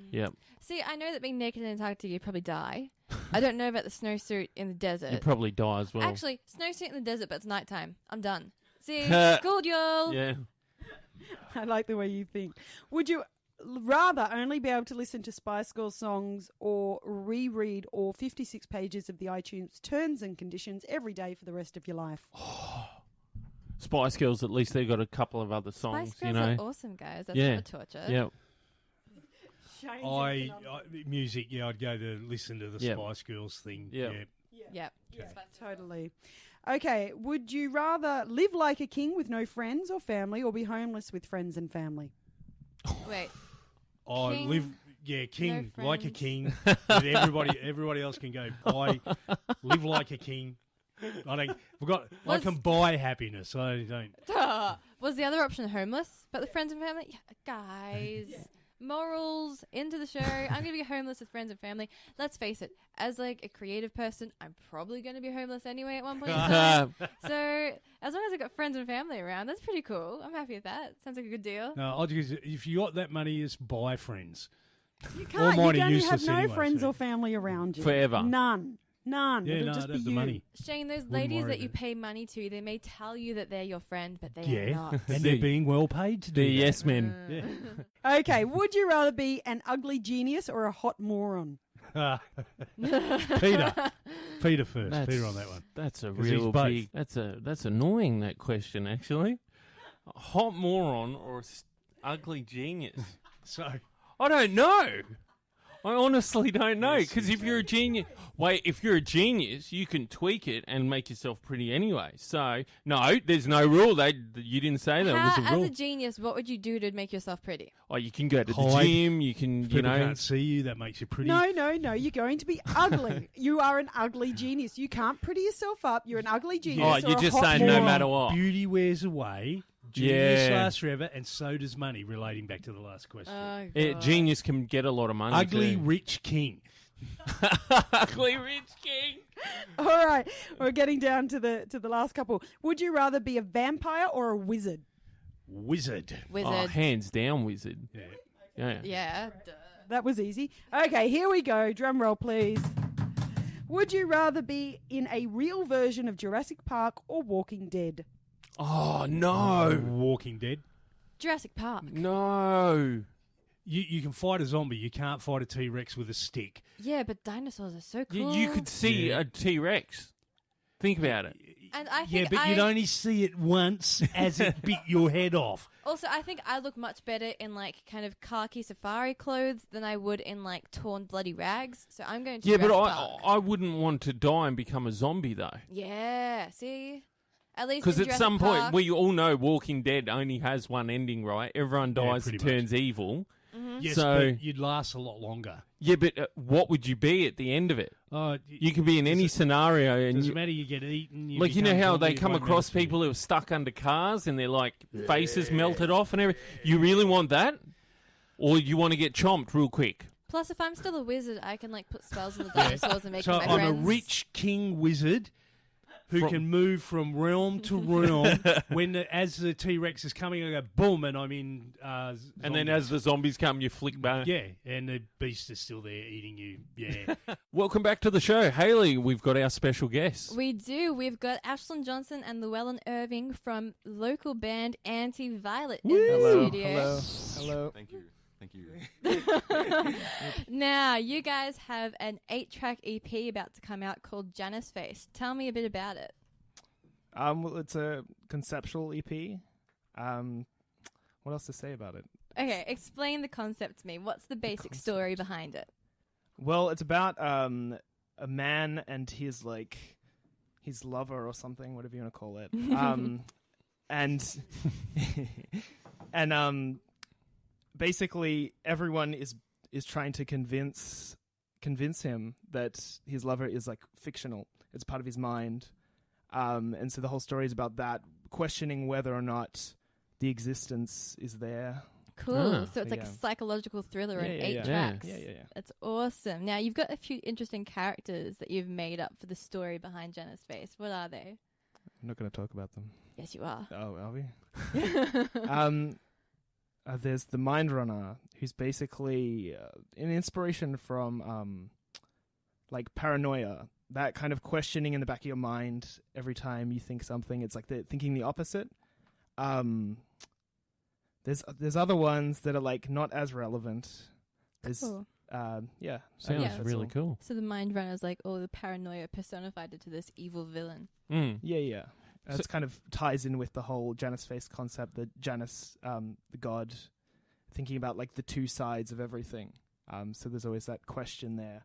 D: Yeah.
B: see, I know that being naked in Antarctica, you'd probably die. I don't know about the snowsuit in the desert.
D: You probably die as well.
B: Actually, snowsuit in the desert, but it's nighttime. I'm done. See, schooled y'all.
D: Yeah.
C: I like the way you think. Would you rather only be able to listen to Spice Girls songs or reread all 56 pages of the iTunes terms and conditions every day for the rest of your life?
D: Spice Girls, at least they got a couple of other songs,
B: Spice Girls
D: you know.
B: are awesome, guys. That's
D: Yeah.
B: not a torture.
D: Yeah.
A: Music, I'd go to listen to the
D: Yep.
A: Spice Girls thing.
D: Yep.
B: Yep.
C: Totally. Okay, would you rather live like a king with no friends or family or be homeless with friends and family?
B: Wait.
A: I
B: King,
A: live, king,
B: no
A: like a
B: friends.
A: king. But everybody else can go. I live like a king. I can buy happiness. I don't.
B: Was the other option homeless? But the friends and family? Yeah, guys. Morals into the show. I'm going to be homeless with friends and family. Let's face it, as like a creative person, I'm probably going to be homeless anyway at one point in time. So as long as I've got friends and family around, that's pretty cool. I'm happy with that. Sounds like a good deal.
A: No, if you got that money, just buy friends.
C: You
A: All
C: can't.
A: mine
C: You
A: are
C: don't have
A: useless
C: no
A: anyway,
C: friends
A: so-
C: or family around you.
D: Forever.
C: None.
A: Yeah,
C: It'll
A: no,
C: just
A: I'd
C: be
A: have the
C: you.
A: money.
B: Shane, those
A: Wouldn't
B: ladies
A: worry
B: that you
A: about
B: pay money to, they may tell you that they're your friend, but they are
A: Yeah,
B: not.
A: and they're being well paid to do
D: The
A: that.
D: yes men.
A: Yeah.
C: Okay, would you rather be an ugly genius or a hot moron?
A: Peter first.
D: That's-
A: Peter on that one.
D: That's a
A: 'Cause he's
D: real
A: both.
D: big. That's annoying. That question, actually. A hot moron or a ugly genius?
A: So
D: I don't know. I honestly don't know.
A: Yes,
D: Because
A: you
D: if you're a genius, if you're a genius, you can tweak it and make yourself pretty anyway. So no, there's no rule. You didn't say that was a
B: As
D: rule.
B: a genius, what would you do to make yourself pretty?
D: Oh, you can go to the
A: Hide.
D: gym. You can,
A: people can't see you. That makes you pretty.
C: No. You're going to be ugly. You are an ugly genius. You can't pretty yourself up. You're an ugly genius.
D: Oh,
C: or
D: you're
C: a
D: just
C: hot
D: saying no
C: moron.
D: matter what.
A: Beauty wears away. Genius
D: Yeah.
A: lasts forever, and so does money. Relating back to the last question.
B: Oh, God.
D: Genius can get a lot of money.
A: Ugly
D: too.
A: rich king.
D: Ugly rich king.
C: All right, we're getting down to the last couple. Would you rather be a vampire or a wizard?
A: Wizard.
B: Wizard.
D: Oh, hands down, wizard.
A: Yeah.
D: Yeah.
B: Yeah. Duh.
C: That was easy. Okay, here we go. Drum roll, please. Would you rather be in a real version of Jurassic Park or Walking Dead?
D: Oh no,
A: Walking Dead.
B: Jurassic Park.
D: no.
A: You can fight a zombie. You can't fight a T-Rex with a stick.
B: Yeah, but dinosaurs are so
D: You,
B: cool.
D: you could see
A: Yeah.
D: a T-Rex. Think about it.
B: And I
A: Yeah,
B: think
A: but you'd only see it once as it bit your head off.
B: Also, I think I look much better in like kind of khaki safari clothes than I would in like torn bloody rags. So I'm going to
D: Yeah, but
B: Jurassic Park.
D: I wouldn't want to die and become a zombie though.
B: Yeah, see? At least
D: Because
B: in
D: at
B: Jurassic
D: some point,
B: Park,
D: we all know Walking Dead only has one ending, right? Everyone
A: Yeah,
D: dies and
A: pretty
D: turns evil.
A: Yes,
D: So-
A: but you'd last a lot longer.
D: Yeah, but what would you be at the end of it?
A: Oh,
D: You can be in any scenario, and
A: doesn't matter. You get eaten. You
D: like you know
A: become
D: how
A: zombie,
D: they
A: it
D: come
A: won't
D: across
A: matter to you.
D: people who are stuck under cars and their like faces melted off and everything. You really want that, or you want to get chomped real quick?
B: plus if I'm still a wizard, I can like put spells on the dinosaurs and make
A: So
B: them my
A: I'm
B: friends.
A: a rich king wizard who
D: From-
A: can move from realm to realm. As the T-Rex is coming, I go boom, and I'm in.
D: And then
A: zombie.
D: as the zombies come, you flick back.
A: yeah, and the beast is still there eating you. Yeah,
D: Welcome back to the show, Hayley. We've got our special guest.
B: We do. We've got Ashlyn Johnson and Llewellyn Irving from local band Anti-Violet in the studio.
E: Hello.
F: Thank you. Thank you.
B: Now, you guys have an 8-track EP about to come out called Janice Face. Tell me a bit about it.
E: Well, it's a conceptual EP. What else to say about it?
B: Okay, explain the concept to me. What's the basic story behind it?
E: Well, it's about a man and his lover or something, whatever you want to call it. And basically everyone is trying to convince him that his lover is like fictional. It's part of his mind. And so the whole story is about that, questioning whether or not the existence is there.
B: Cool.
D: Ah.
B: So it's like
E: Yeah.
B: a psychological thriller in
E: Yeah,
B: 8
E: yeah.
B: tracks.
E: Yeah.
B: That's awesome. Now, you've got a few interesting characters that you've made up for the story behind Janice Face. What are they?
E: I'm not going to talk about them.
B: Yes, you are.
E: Oh, are we? There's the Mind Runner, who's basically an inspiration from like paranoia, that kind of questioning in the back of your mind every time you think something. It's like thinking the opposite. There's other ones that are like not as relevant. There's
B: Cool.
D: Sounds
B: Yeah.
D: really cool.
B: So the mind runner's like all the paranoia personified into this evil villain.
D: Mm.
E: Yeah. That's kind of ties in with the whole Janus face concept, that Janus, the god, thinking about like the two sides of everything. So there's always that question there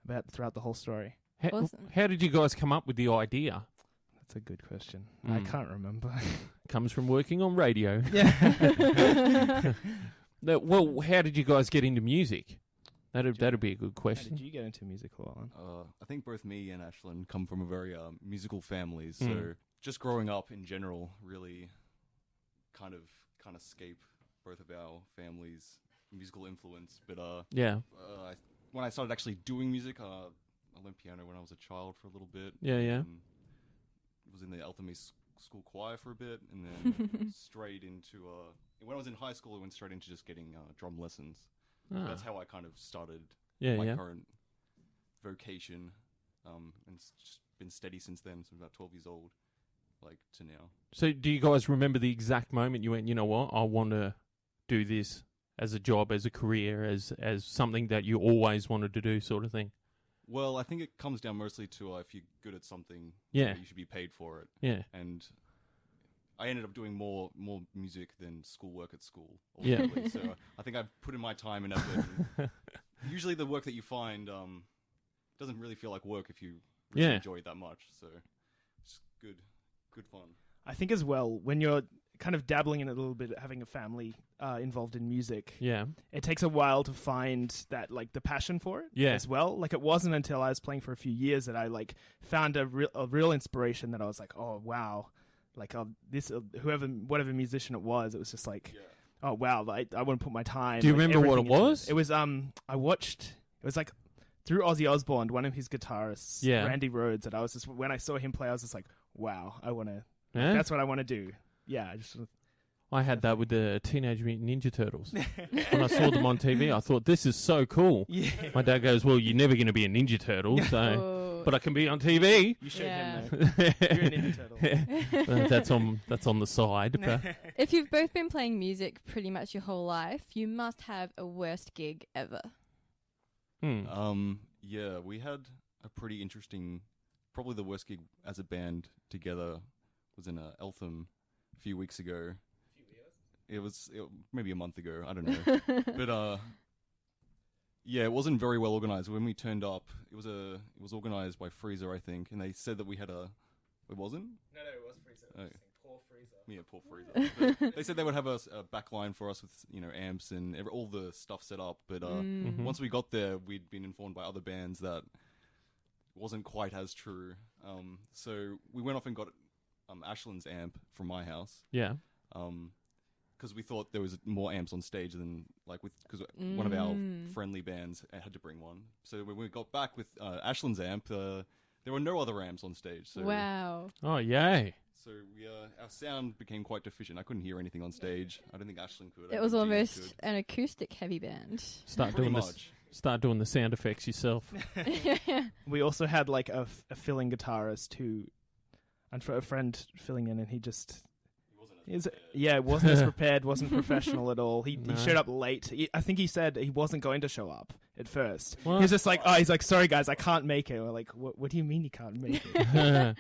E: about throughout the whole story.
B: Awesome.
D: How did you guys come up with the idea?
E: That's a good question. I
D: Mm.
E: can't remember.
D: Comes from working on radio.
E: Yeah.
D: Well, how did you guys get into music? That'd be a good
E: How
D: question.
E: did you get into music, Llewellyn?
F: I think both me and Ashlyn come from a very musical family, so just growing up in general really kind of escape both of our families' musical influence. But when I started actually doing music, I learned piano when I was a child for a little bit.
D: Yeah.
F: Was in the Althamy school choir for a bit, and then straight into when I was in high school, I went straight into just getting drum lessons. That's how I kind of started my current vocation, and it's just been steady since then. So I'm about 12 years old, like to now.
D: So do you guys remember the exact moment you went, you know what, I want to do this as a job, as a career, as something that you always wanted to do, sort of thing?
F: Well, I think it comes down mostly to if you're good at something,
D: Yeah.
F: you should be paid for it.
D: Yeah.
F: And I ended up doing more music than schoolwork at school.
D: Yeah.
F: Ultimately. So I think I've put in my time and effort. And usually the work that you find doesn't really feel like work if you really enjoy it that much. So it's good fun.
E: I think as well, when you're kind of dabbling in it a little bit, having a family involved in music,
D: Yeah.
E: it takes a while to find that, like, the passion for it as well. Like, it wasn't until I was playing for a few years that I, like, found a real inspiration that I was like, oh, wow. Like, whatever musician it was just like, oh, wow, I want to put my time.
D: Do you remember what it
E: everything into
D: was?
E: It was, I watched, it was like, through Ozzy Osbourne, one of his guitarists, Randy Rhoads, and I was just, when I saw him play, I was just like, wow, I want to, that's what I want to do. Yeah,
D: I had that with the Teenage Mutant Ninja Turtles. When I saw them on TV, I thought, this is so cool.
E: Yeah.
D: My dad goes, well, you're never going to be a Ninja Turtle, so, but I can be on TV.
E: You showed him, though. You're a Ninja Turtle.
D: That's on the side. But
B: If you've both been playing music pretty much your whole life, you must have a worst gig ever.
F: Yeah, we had a pretty interesting, probably the worst gig as a band together was in Eltham a few weeks ago. It was maybe a month ago. I don't know. But yeah, it wasn't very well organized. When we turned up, it was organized by Freezer, I think, and they said that we had It wasn't?
E: No, it was Freezer. Poor Freezer.
F: Yeah, poor Freezer. But they said they would have a back line for us with amps and all the stuff set up. But once we got there, we'd been informed by other bands that it wasn't quite as true. So we went off and got Ashlyn's amp from my house.
D: yeah.
F: Because we thought there was more amps on stage than because one of our friendly bands had to bring one. So when we got back with Ashlyn's amp, there were no other amps on stage. So
B: Wow.
D: Oh, yay.
F: So our sound became quite deficient. I couldn't hear anything on stage. I don't think Ashlyn could.
B: It was almost an acoustic heavy band.
D: Start
F: Pretty
D: doing
F: much.
D: Start doing the sound effects yourself.
E: We also had like a filling guitarist and for a friend filling in, and he just wasn't as prepared, wasn't professional at all. He showed up late. I think he said he wasn't going to show up at first.
D: What?
E: He was just like, he's like, sorry guys, I can't make it. We're like, what do you mean you can't make it?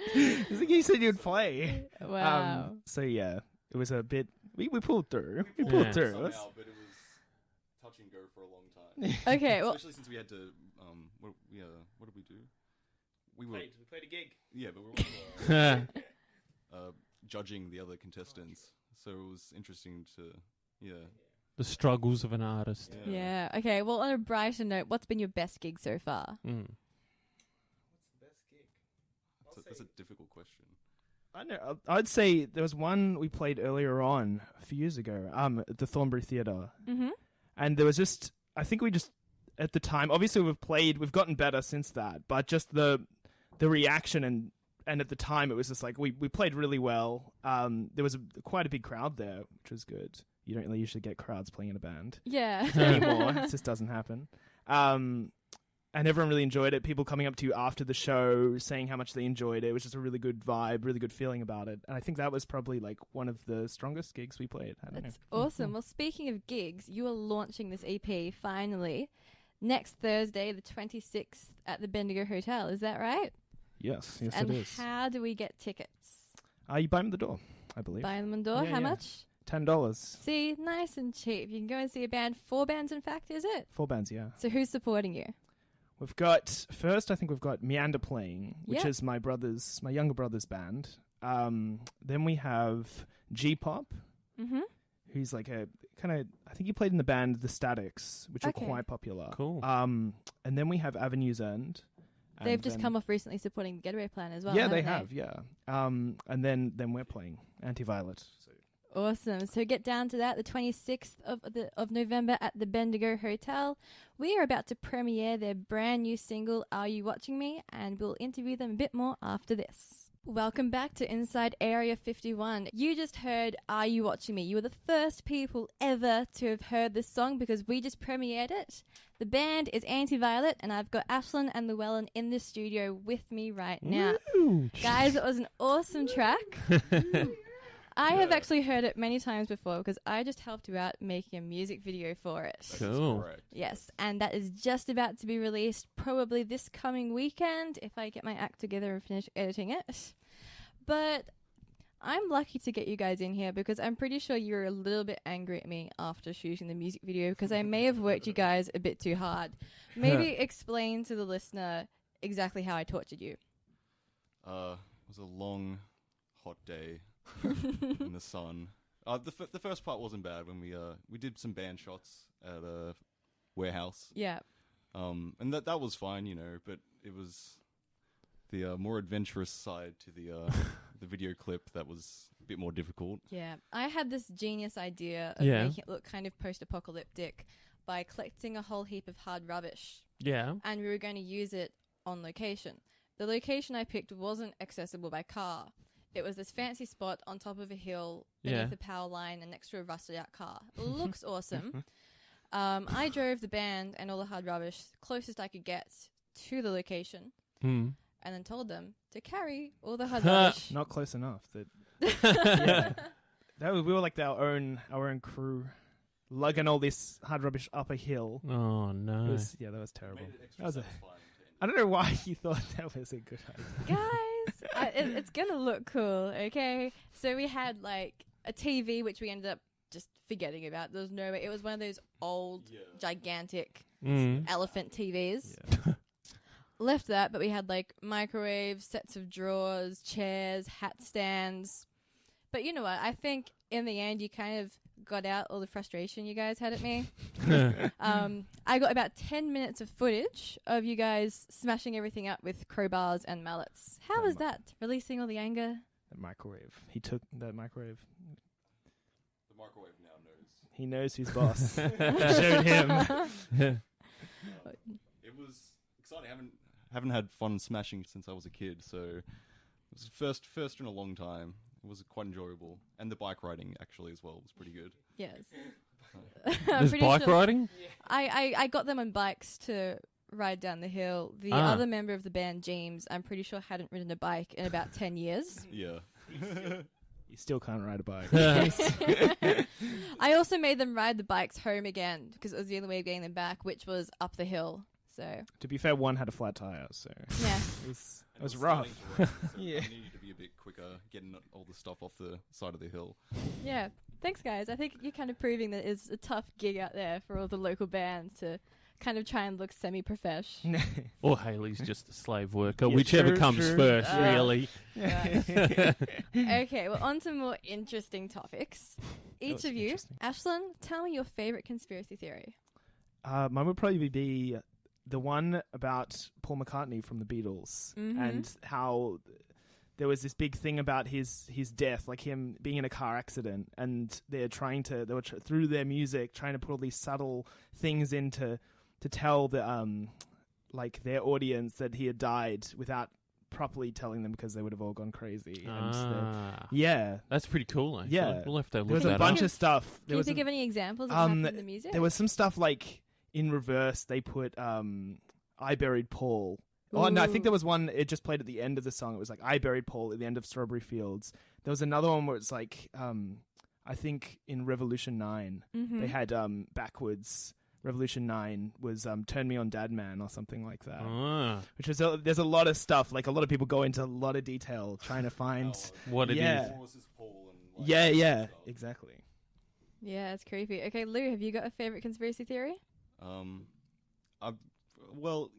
E: He's like, you said you'd play.
B: Wow.
E: So yeah, it was a bit. We pulled through. We pulled through.
F: Somehow, but it was touch and go for a long time.
B: Okay, well,
F: Especially since we had to. What did we do? We
E: We played a gig.
F: Yeah, but we were also, judging the other contestants, so it was interesting to
D: The struggles of an artist.
B: yeah. Okay, well, on a brighter note, what's been your best gig so far?
D: Mm.
E: What's the best gig?
F: That's a difficult question.
E: I know. I'd say there was one we played earlier on a few years ago. At the Thornbury Theatre, and there was just. I think we just at the time. Obviously, we've gotten better since that, but just the reaction and at the time it was just like we played really well. There was quite a big crowd there, which was good. You don't really usually get crowds playing in a band
B: Yeah.
E: anymore. It just doesn't happen. And and everyone really enjoyed it. People coming up to you after the show saying how much they enjoyed it. It was just a really good vibe, really good feeling about it. And I think that was probably like one of the strongest gigs we played. I don't
B: That's
E: know.
B: awesome. Well, speaking of gigs, you are launching this EP finally next Thursday, the 26th, at the Bendigo Hotel. Is that right?
E: Yes,
B: And
E: it is.
B: how do we get tickets?
E: You buy them at the door, I believe.
B: Buy them on door.
E: Yeah,
B: How
E: yeah.
B: much?
E: $10.
B: See, nice and cheap. You can go and see a band. 4 bands, in fact, is it?
E: 4 bands, yeah.
B: So who's supporting you?
E: We've got, first I think we've got Meander playing, which
B: Yep.
E: is my younger brother's band. Then we have G-Pop,
B: Mm-hmm.
E: who's like a kind of, I think he played in the band The Statics, which
B: Okay.
E: are quite popular.
D: Cool.
E: And then we have Avenues End.
B: They've just come off recently supporting the Getaway Plan as well.
E: Yeah, they
B: haven't
E: have, yeah. And then we're playing Anti-Violet. So.
B: Awesome. So get down to that, the 26th of November at the Bendigo Hotel. We are about to premiere their brand new single, Are You Watching Me? And we'll interview them a bit more after this. Welcome back to Inside Area 51. You just heard Are You Watching Me? You were the first people ever to have heard this song because we just premiered it. The band is Anti-Violet, and I've got Ashlyn and Llewellyn in the studio with me right now.
D: Woo.
B: Guys, it was an awesome track. I have actually heard it many times before because I just helped you out making a music video for it.
D: Cool.
F: Correct.
B: Yes, and that is just about to be released probably this coming weekend if I get my act together and finish editing it. But I'm lucky to get you guys in here because I'm pretty sure you were a little bit angry at me after shooting the music video because I may have worked you guys a bit too hard. Maybe explain to the listener exactly how I tortured you.
F: It was a long, hot day in the sun. The first part wasn't bad when we did some band shots at a warehouse.
B: Yeah.
F: And that was fine, you know, but it was the more adventurous side to the video clip that was a bit more difficult.
B: Yeah, I had this genius idea of
D: Yeah.
B: making it look kind of post-apocalyptic by collecting a whole heap of hard rubbish,
D: Yeah.
B: and we were going to use it on location. The location I picked wasn't accessible by car. It was this fancy spot on top of a hill beneath
D: Yeah.
B: a power line and next to a rusted-out car. It looks awesome. I drove the band and all the hard rubbish closest I could get to the location,
D: Hmm.
B: and then told them to carry all the hard rubbish.
E: Not close enough. Yeah. We were like our own crew, lugging all this hard rubbish up a hill.
D: Oh no.
E: That was terrible. I don't know why you thought that was a good idea.
B: Guys, it's gonna look cool, okay? So we had like a TV, which we ended up just forgetting about. There was no way. It was one of those old, gigantic elephant TVs.
E: Yeah.
B: Left that, but we had like microwaves, sets of drawers, chairs, hat stands. But you know what? I think in the end, you kind of got out all the frustration you guys had at me. I got about 10 minutes of footage of you guys smashing everything up with crowbars and mallets. How was that? Releasing all the anger?
E: The microwave. He took the microwave.
F: The microwave now knows.
E: He knows who's boss. Showed him.
F: It was exciting. I haven't had fun smashing since I was a kid, so it was the first in a long time. It was quite enjoyable, and the bike riding actually as well was pretty good.
B: Yes.
D: There's bike riding?
B: I got them on bikes to ride down the hill. The other member of the band, James, I'm pretty sure hadn't ridden a bike in about 10 years.
F: Yeah.
E: You still can't ride a bike.
B: I also made them ride the bikes home again because it was the only way of getting them back, which was up the hill. So
E: To be fair, one had a flat tire, so
B: yeah.
E: it was rough.
F: Yeah.
E: Yeah.
F: You needed to be a bit quicker getting all the stuff off the side of the hill.
B: Yeah. Thanks, guys. I think you're kind of proving that it's a tough gig out there for all the local bands to kind of try and look semi-profesh.
D: Or Haley's just a slave worker,
E: Yeah,
D: whichever
E: true,
D: comes
E: true.
D: first, really.
B: Okay, well, on to more interesting topics. Each
E: was
B: of you,
E: interesting.
B: Ashlyn, tell me your favorite conspiracy theory.
E: Mine would probably be the one about Paul McCartney from the Beatles and how there was this big thing about his death, like him being in a car accident, and they were through their music trying to put all these subtle things in to tell the like their audience that he had died without properly telling them because they would have all gone crazy. Yeah.
D: That's pretty cool, actually.
E: Yeah.
D: We'll have to
E: There
D: look
E: was
D: that
E: a
D: up.
E: bunch of stuff.
B: Can you think of any examples of what happened in the music?
E: There was some stuff like in reverse. They put I Buried Paul. Oh, no, I think
B: Ooh.
E: there was one, it just played at the end of the song. It was like, I Buried Paul at the end of Strawberry Fields. There was another one where it's like, I think in Revolution 9, they had backwards. Revolution 9 was Turn Me On Dad Man or something like that. Which was, there's a lot of stuff. Like, a lot of people go into a lot of detail trying to find
D: what it is.
E: Yeah, exactly.
B: Yeah, it's creepy. Okay, Lou, have you got a favorite conspiracy theory?
F: Well,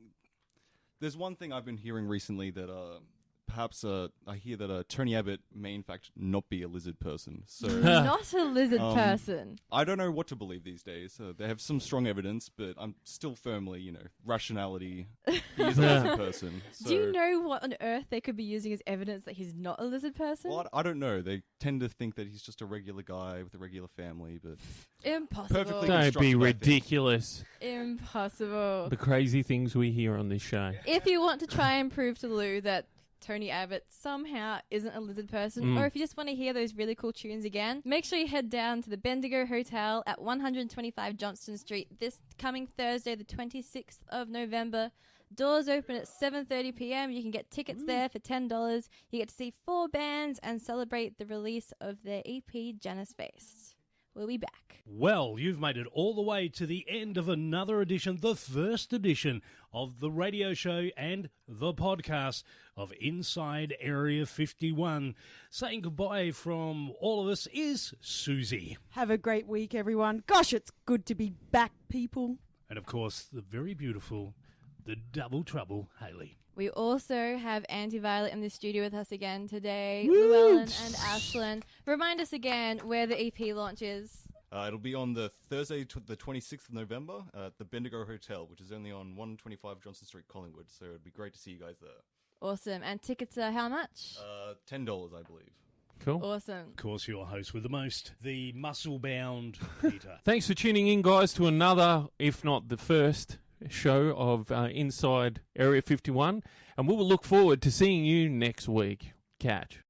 F: there's one thing I've been hearing recently that perhaps I hear that Tony Abbott may in fact not be a lizard person. So
B: Not a lizard person.
F: I don't know what to believe these days. They have some strong evidence, but I'm still firmly, rationality. He's a lizard person. So,
B: Do you know what on earth they could be using as evidence that he's not a lizard person?
F: well, I don't know. They tend to think that he's just a regular guy with a regular family, but
B: Impossible.
F: Perfectly
D: Don't be
F: constructed, I think.
D: ridiculous.
B: Impossible.
D: The crazy things we hear on this show.
B: If you want to try and prove to Lou that Tony Abbott somehow isn't a lizard person, or if you just want to hear those really cool tunes again, make sure you head down to the Bendigo Hotel at 125 Johnston Street this coming Thursday, the 26th of November. Doors open at 7:30 p.m. You can get tickets there for $10. You get to see 4 bands and celebrate the release of their EP, Janus Face. We'll be back.
A: Well, you've made it all the way to the end of another edition, the first edition of the radio show and the podcast of Inside Area 51. Saying goodbye from all of us is Susie.
C: Have a great week, everyone. Gosh, it's good to be back, people.
A: And of course, the very beautiful, the Double Trouble, Hayley.
B: We also have Anti-Violet in the studio with us again today.
C: Woo!
B: Llewellyn and Ashlyn. Remind us again where the EP launch is.
F: it'll be on the Thursday, the 26th of November at the Bendigo Hotel, which is only on 125 Johnson Street, Collingwood. So it'd be great to see you guys there.
B: Awesome. And tickets are how much?
F: $10, I believe.
D: Cool.
B: Awesome.
A: Of course, your host with the most, the muscle-bound Peter.
D: Thanks for tuning in, guys, to another, if not the first, show of Inside Area 51. And we will look forward to seeing you next week. Catch.